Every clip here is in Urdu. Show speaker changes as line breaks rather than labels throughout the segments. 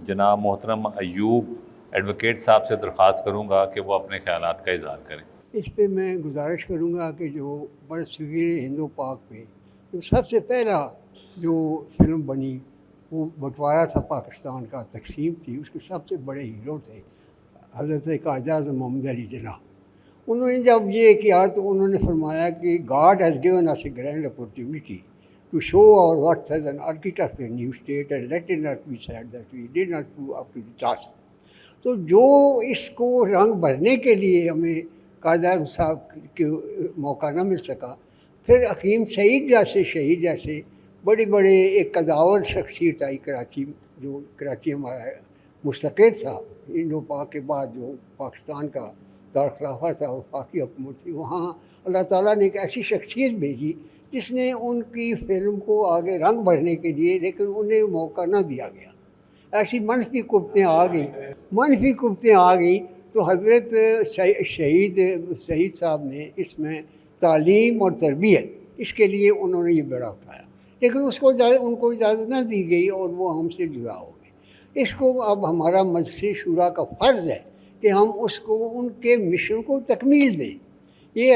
جناب محترم ایوب ایڈوکیٹ صاحب سے درخواست کروں گا کہ وہ اپنے خیالات کا اظہار کریں۔
اس پہ میں گزارش کروں گا کہ جو برصغیر ہند و پاک میں جو سب سے پہلا جو فلم بنی وہ بٹوارا تھا پاکستان کا، تقسیم تھی، اس کے سب سے بڑے ہیرو تھے حضرت قائد اعظم محمد علی جناح۔ انہوں نے جب یہ کیا تو انہوں نے فرمایا کہ God has given us a grand opportunity to show our worth as an architect a new state and let it not be said that we did not do up to the task. تو جو اس کو رنگ بھرنے کے لیے ہمیں قائد اعظم صاحب کے موقع نہ مل سکا، پھر حکیم سعید جیسے شہید جیسے بڑے بڑے ایک قداور شخصیت آئی کراچی، جو کراچی ہمارا مستقر تھا انڈو پاک کے بعد، جو پاکستان کا دارالخلافہ تھا، وفاقی حکومت تھی، وہاں اللہ تعالیٰ نے ایک ایسی شخصیت بھیجی جس نے ان کی فلم کو آگے رنگ بھرنے کے لیے، لیکن انہیں موقع نہ دیا گیا۔ ایسی منفی قوتیں آ گئیں تو حضرت شہید سعید صاحب نے اس میں تعلیم اور تربیت، اس کے لیے انہوں نے یہ بیڑا اٹھایا، لیکن ان کو اجازت نہ دی گئی اور وہ ہم سے جدا ہو گئے۔ اس کو اب ہمارا مجلس شورا کا فرض ہے کہ ہم اس کو ان کے مشن کو تکمیل دیں۔ یہ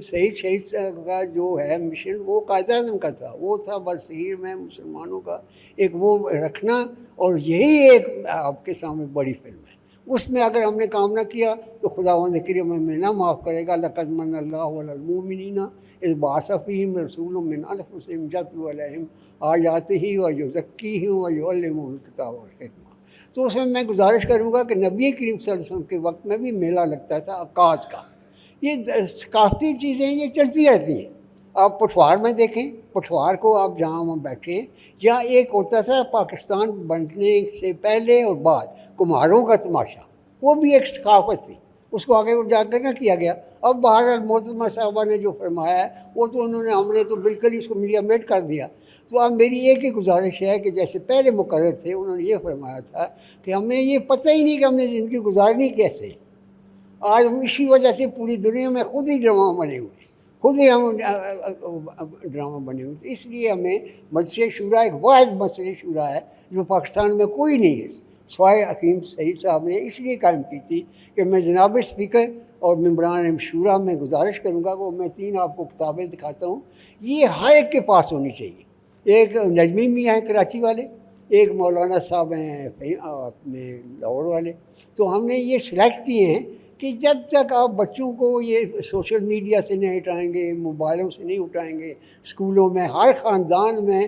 شہید کا جو ہے مشن وہ قائد اعظم کا تھا، وہ تھا برصغیر میں مسلمانوں کا ایک وہ رکھنا، اور یہی ایک آپ کے سامنے بڑی فلم ہے۔ اس میں اگر ہم نے کام نہ کیا تو خداوند کریم ہمیں نہ معاف کرے گا۔ لقد من اللہ علی المؤمنین اذ بعث فیہم رسول من انفسہم یتلو علیہم آیاتہ ویزکیہم ویعلمہم الکتاب والحکمہ۔ تو اس میں گزارش کروں گا کہ نبی کریم صلی اللہ علیہ وسلم کے وقت میں بھی میلہ لگتا تھا عکاظ کا۔ یہ ثقافتی چیزیں یہ چلتی رہتی ہیں۔ آپ پٹھوار میں دیکھیں، پٹھوار کو آپ جہاں وہاں بیٹھیں، یا ایک ہوتا تھا پاکستان بننے سے پہلے اور بعد کمہاروں کا تماشا، وہ بھی ایک ثقافت تھی، اس کو آگے اجاگر نہ کیا گیا۔ اب بہرحال محترمہ صاحبہ نے جو فرمایا ہے وہ تو ہم نے تو بالکل ہی اس کو میڈیا میٹ کر دیا۔ تو اب میری ایک ہی گزارش ہے کہ جیسے پہلے مقرر تھے انہوں نے یہ فرمایا تھا کہ ہمیں یہ پتہ ہی نہیں کہ ہم نے زندگی گزارنی کیسے۔ آج ہم اسی وجہ سے پوری دنیا میں خود ہی ڈرامہ بنے ہوئے، خود ہی ہم ڈرامہ بنے ہوئے۔ اس لیے ہمیں مجلس شورا ایک واحد مجلس شورا ہے جو پاکستان میں کوئی نہیں ہے سوائے حکیم سعید صاحب نے اس لیے قائم کی تھی کہ میں جناب اسپیکر اور ممبران شورا میں گزارش کروں گا کہ میں 3 آپ کو کتابیں دکھاتا ہوں، یہ ہر ایک کے پاس ہونی چاہیے۔ ایک نجمی میاں ہیں کراچی والے، ایک مولانا صاحب ہیں اپنے لاہور والے۔ تو ہم نے یہ سلیکٹ کیے ہیں کہ جب تک آپ بچوں کو یہ سوشل میڈیا سے نہیں اٹھائیں گے، موبائلوں سے نہیں اٹھائیں گے، اسکولوں میں ہر خاندان میں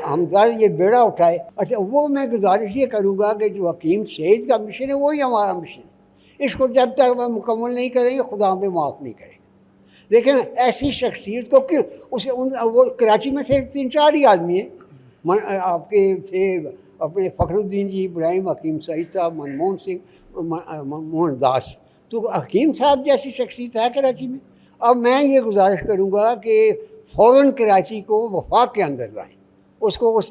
ہمدرد یہ بیڑا اٹھائے۔ اچھا، وہ میں گزارش یہ کروں گا کہ جو حکیم سعید کا مشن ہے وہی ہمارا مشن ہے۔ اس کو جب تک ہم مکمل نہیں کریں گے خدا ہمیں معاف نہیں کرے گا۔ لیکن ایسی شخصیت کو کیوں وہ کراچی میں سے 3-4 ہی آدمی ہیں، آپ کے تھے اپنے فخر الدین جی، ابراہیم، حکیم سعید صاحب، منموہن سنگھ، موہن داس، تو حکیم صاحب جیسی شخصیت ہے کراچی میں۔ اب میں یہ گزارش کروں گا کہ فوراً کراچی کو وفاق کے اندر لائیں، اس کو اس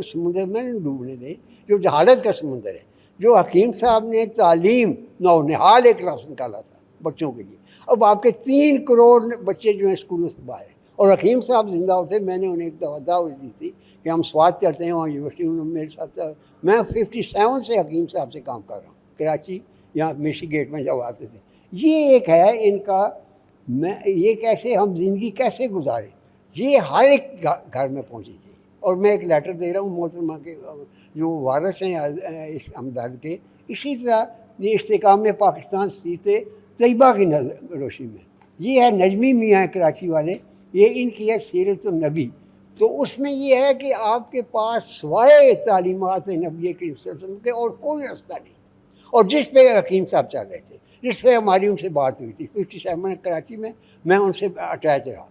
سمندر میں ڈوبنے دیں جو جہالت کا سمندر ہے۔ جو حکیم صاحب نے تعلیم نونہال ایک لفظ نکالا تھا بچوں کے لیے، اب آپ کے 3 کروڑ بچے جو ہیں اسکولوں سے باہر ہیں، اور حکیم صاحب زندہ ہوتے، میں نے انہیں ایک دعوت دی تھی کہ ہم سوات چلتے ہیں وہاں یونیورسٹی میں میرے ساتھ۔ میں 57 سے حکیم صاحب سے کام کر رہا ہوں کراچی، یہاں میشی گیٹ میں جب آتے تھے۔ یہ ایک ہے ان کا، یہ کیسے ہم زندگی کیسے گزاریں، یہ ہر ایک گھر میں پہنچنی چاہیے۔ اور میں ایک لیٹر دے رہا ہوں محترمہ کے جو وارث ہیں اس ہمدرد کے، اسی طرح یہ استحکام پاکستان سیرت طیبہ کی روشنی میں، یہ ہے نجمی میاں کراچی والے، یہ ان کی ہے سیرت النبی۔ تو اس میں یہ ہے کہ آپ کے پاس سوائے تعلیمات نبی کریم صلی اللہ علیہ وسلم کے اور کوئی رستہ نہیں، اور جس پہ حکیم صاحب چل رہے تھے، جس پہ ہماری ان سے بات ہوئی تھی 57 کراچی میں ان سے اٹیچ رہا،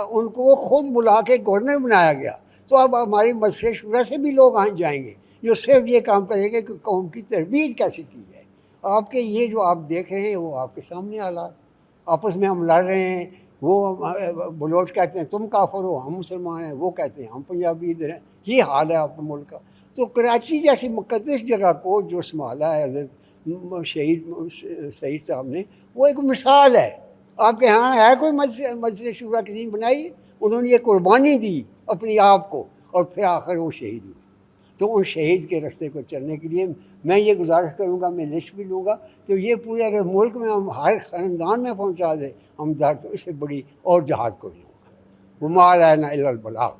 ان کو خود بلا کے گورنر بنایا گیا۔ تو اب ہماری مجلس شورا سے بھی لوگ جائیں گے جو صرف یہ کام کریں گے کہ قوم کی تربیت کیسے کی جائے۔ آپ کے یہ جو آپ دیکھ رہے ہیں وہ آپ کے سامنے حالات، آپس میں ہم لڑ رہے ہیں، وہ بلوچ کہتے ہیں تم کافر ہو، ہم مسلمان ہیں، وہ کہتے ہیں ہم پنجابی ادھر ہیں، یہ حال ہے آپ کے ملک کا۔ تو کراچی جیسی مقدس جگہ کو جو سنبھالا ہے حضرت شہید سعید صاحب نے، وہ ایک مثال ہے۔ آپ کے ہاں ہے کوئی مجلس شورا کسی نے بنائی؟ انہوں نے یہ قربانی دی اپنی آپ کو، اور پھر آخر وہ شہید ہوئے۔ تو ان شہید کے راستے کو چلنے کے لیے میں یہ گزارش کروں گا، میں لسٹ بھی لوں گا، تو یہ پورے اگر ملک میں ہم ہر خاندان میں پہنچا دیں ہم تو اس سے بڑی اور جہاد کوئی نہیں ہوگا. وما علینا الا البلاغ.